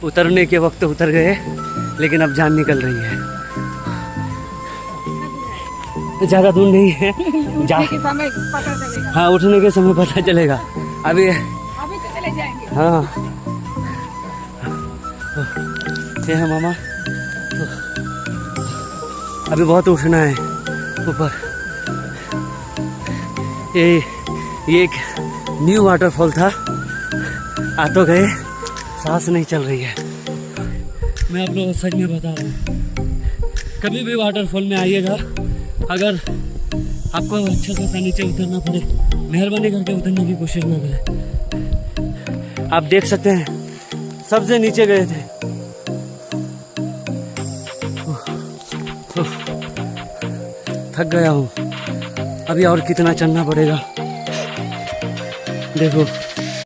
उतरने के वक्त उतर गए, लेकिन अब जान निकल रही है। ज़्यादा दूर नहीं है, उठने के समय पता चलेगा। हाँ उठने के समय पता चलेगा। अभी तो चले जाएंगे। हाँ ये है मामा। अभी बहुत उठना है ऊपर। ये एक न्यू वाटरफॉल था, आ तो गए, सांस नहीं चल रही है। मैं आप लोगों को सच में बता रहा हूँ, कभी भी वाटरफॉल में आइएगा, अगर आपको अच्छा खासा नीचे उतरना पड़े, मेहरबानी करके उतरने की कोशिश ना करें। आप देख सकते हैं सबसे नीचे गए थे। थक गया हूँ, अभी और कितना चलना पड़ेगा देखो।